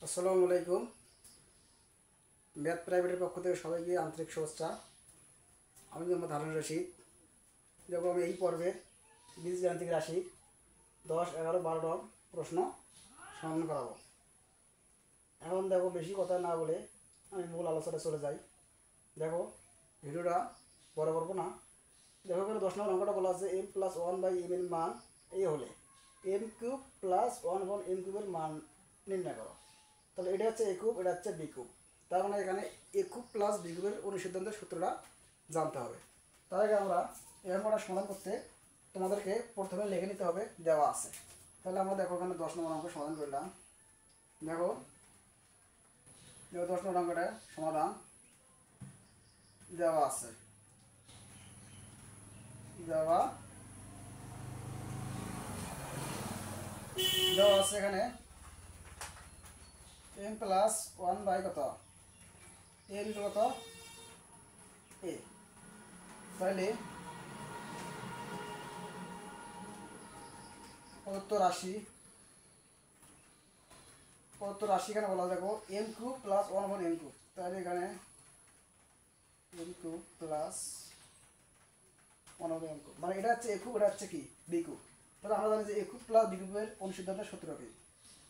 আসসালামু আলাইকুম। ম্যাথ প্রাইভেটের পক্ষ থেকে সবাইকে আন্তরিক শুভেচ্ছা। আমি মোহাম্মদ হারুন রশিদ। দেখো আমি এই পর্বে বীজগাণিতিক রাশি 10, 11, 12 নং প্রশ্ন সমাধান করাবো। এখন দেখো বেশি কথা না বলে আমি মূল আলোচনায় চলে যাই। দেখো ভিডিওটা বড় করবো না। দেখো এখানে 10 নম্বর অঙ্কটা বলা আছে m+1/m এর মান এই হলে m³ + 1/m³ এর মান নির্ণয় করো। তাহলে এটা হচ্ছে a কিউব, এটা হচ্ছে b কিউব। তার মানে এখানে a কিউব প্লাস b কিউবের অনুসিদ্ধান্তের সূত্রটা জানতে হবে। তার আগে আমরা এই অঙ্কটা সমাধান করতে তোমাদেরকে প্রথমে লিখে নিতে হবে দেওয়া আছে। তাহলে আমরা দেখো এখানে 10 নম্বর অঙ্ক সমাধান করলাম। দেখো দেখো 10 নম্বর অঙ্কটা সমাধান দেওয়া আছে। দেওয়া দেওয়া আছে এখানে m+1 কত a কত a। তাহলে প্রদত্ত রাশি এখানে বলা দেখো m³ + 1/m³। তাহলে এখানে m³ + 1/m³ মানে এটা হচ্ছে a কিউব, এটা হচ্ছে কি b কিউব। তাহলে আমরা জানি যে a কিউব প্লাস b কিউবের অনুসিদ্ধান্তের সূত্র কি।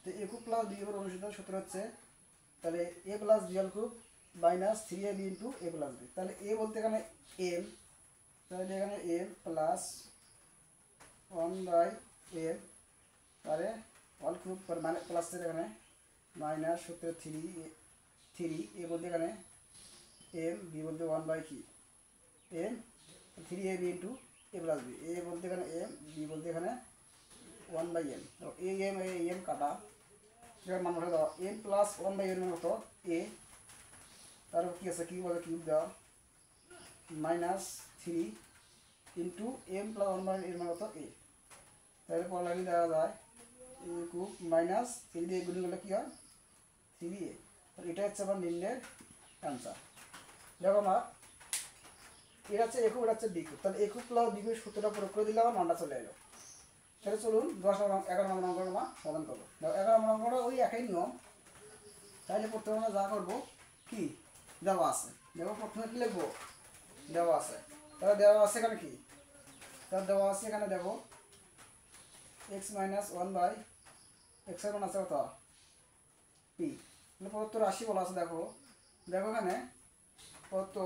তো a কিউব প্লাস b কিউবের অনুসিদ্ধান্তের সূত্র হচ্ছে তাহলে a plus b whole cube minus 3ab into a plus b। তাহলে a বলতে এখানে m, তাহলে এখানে m প্লাস 1/m তাহলে হোল কিউব করে মানে প্লাসের এখানে মাইনাস সূত্র 3 a বলতে এখানে m, b বলতে 1 কি m 3ab into a plus b। a বলতে এখানে m, b বলতে এখানে 1/m। a m কাটা এখানে মান বসে দেওয়া m+1/m মতো a, তারপর কি আছে কিউব আছে কিউব দেওয়া মাইনাস 3 ইন্টু m+1/m মতো a। তাহলে পর লাইনে দেওয়া যায় a কিউব মাইনাস 3 দিয়ে গুণ করলে কি হয় 3a। এটা হচ্ছে আমার নিম্নের অ্যান্সার। দেখো আমার এটা হচ্ছে a কিউব, এটা হচ্ছে b কিউব। তাহলে a cube plus b cube সূত্রটা প্রয়োগ করে দিলে আমার মানটা চলে এলো। তাহলে চলুন 11 নম্বর অঙ্কটা আমরা সমাধান করবো। দেখো 11 নম্বর অঙ্কটা ওই একই নিয়ম। তাহলে প্রথমে আমরা যা করবো কি দেওয়া আছে। দেখো প্রথমে কি লিখবো দেওয়া আছে। তাহলে দেওয়া আছে এখানে কি, তাহলে দেওয়া আছে এখানে দেখো x-1/x এর মান আছে কত p। মানে প্রদত্ত রাশি বলা আছে। দেখো দেখো এখানে প্রদত্ত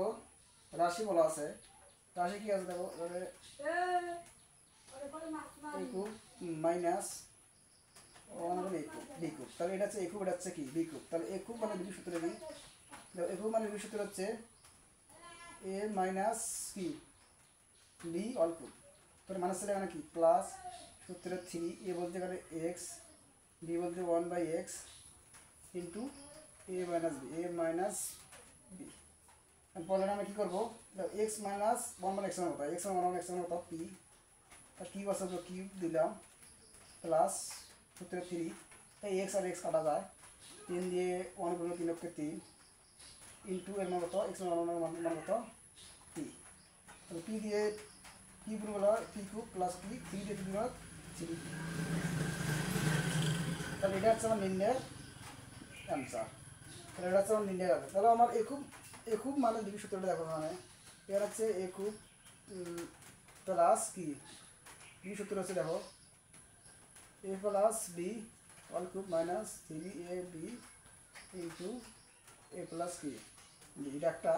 রাশি বলা আছে। রাশি কি আছে দেখো a cube minus 1/a cube b cube. তাহলে এটা হচ্ছে a কিউব, এটা হচ্ছে কি b কিউব। তাহলে a কিউব মানে দুই সূত্র কি দেখো a কিউব মানে দুই সূত্র হচ্ছে a মাইনাস কি b অল কিউব। তাহলে মাইনাস এখানে কি প্লাস সূত্র 3 a বলতে এখানে x, b বলতে 1/x into a minus b, a minus b। পরে আমরা কি করবো x মাইনাস 1/x এর মতো x মানে 1/x এর মতো p, আর কিউব আছে তো কিউব দিলাম প্লাস সূত্র 3 এই x আর x কাটা যায় 3 দিয়ে 1 গুণ 3 অক্ষে 3 ইন্টু এর মান কত x মানে মান কত p। তাহলে p দিয়ে p গুণ হলো p কিউব প্লাস p 3 দিয়ে p গুণ 3। তাহলে এটা হচ্ছে আমার নির্ণয়ের অ্যান্সার। তাহলে এটা হচ্ছে আমার নির্ণয়ের অ্যান্সার। তাহলে আমার এ খুব মানে দুই সূত্রটা দেখো মানে এর হচ্ছে এ খুব প্লাস কি দুই সূত্র হচ্ছে দেখো a plus b all cube minus 3ab into a plus কি b। এটা একটা।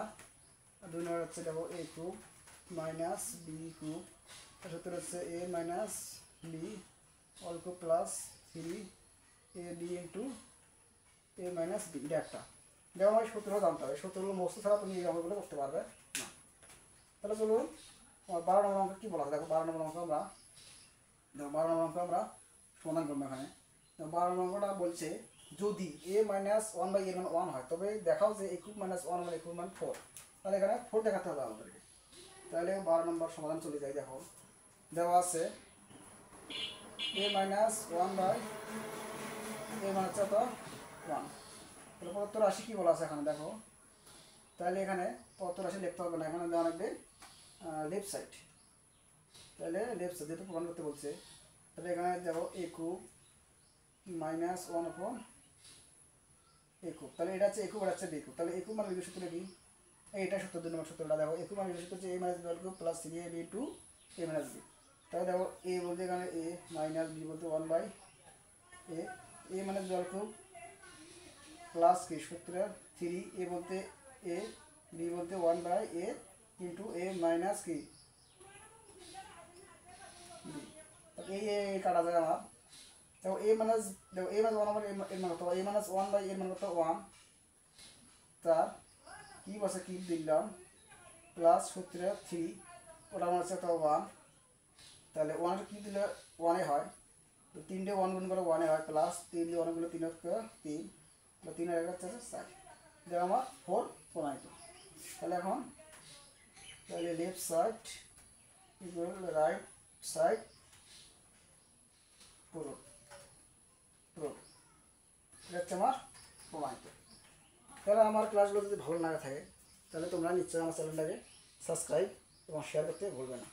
আর দুই নম্বর হচ্ছে দেখো a cube minus b cube, তার সূত্র হচ্ছে a minus b all cube plus 3ab into a minus b। এটা একটা। যেমন আমার সূত্রটা জানতে হবে, সূত্রগুলো মস্ত ছাড়া তুমি এই অঙ্কগুলো করতে পারবে না। তাহলে চলুন আমার 12 নম্বর অঙ্ক কী বলা আছে দেখো 12 নম্বর অঙ্ক আমরা দেখো 12 নম্বর অঙ্ক আমরা সমাধান করবো। এখানে 12 নম্বর অঙ্কটা বলছে যদি a-1/a মান 1 হয় তবে দেখাও যে a কিউব মাইনাস 1 মানে a কিউব মান 4। তাহলে এখানে 4 দেখাতে হবে আমাদেরকে। তাহলে 12 নম্বর সমাধান চলে যায়। দেখো দেওয়া আছে a-1/a মান হচ্ছে কত 1। তাহলে প্রদত্ত রাশি কী বলা আছে এখানে দেখো। তাহলে এখানে প্রদত্ত রাশি লিখতে হবে না, এখানে দেওয়া লাগবে লেফট সাইড। তাহলে লেফট সাইড যেহেতু প্রমাণ করতে বলছে তাহলে এখানে দেখো a কিউব মাইনাস 1/a একুব, তাহলে এটা হচ্ছে একুব, এটা হচ্ছে বি কিউব। তাহলে একুব মানে বি সূত্রটা কি? এইটা সূত্র 2 নম্বর সূত্রটা দেখো। একুব মানে বি সূত্র হচ্ছে a minus b cube plus 3ab to a minus b. তাহলে দেখো a বলতে এখানে a মাইনাস বি বলতে 1 by a minus b cube plus কি সূত্র 3 a বলতে a b বলতে 1 by a into a minus কি বি। এই কাটা যায় আমার। দেখো a মাইনাস, দেখো a মাইনাস 1 আমার এর মান কত? a মাইনাস 1 বাই এর মান কত? 1। তার কি বসে কি দিলাম প্লাস সূত্র 3, ওটা আমার হচ্ছে তো 1। তাহলে 1 কি দিলে 1 হয়, তো 3 দিয়ে 1 গুণ করে 1 হয়, প্লাস 3 দিয়ে 1 গুলো 3 হচ্ছে 3, তো 3 এর হচ্ছে 4। দেখো আমার 4 প্রমাণিত। তাহলে এখন তাহলে left side equal right side পুরো পুরো, এটা হচ্ছে আমার প্রমাণিত। তাহলে আমার ক্লাসগুলো যদি ভালো না থাকে তাহলে তোমরা নিশ্চয়ই আমার চ্যানেলটাকে সাবস্ক্রাইব এবং শেয়ার করতে ভুলবে না।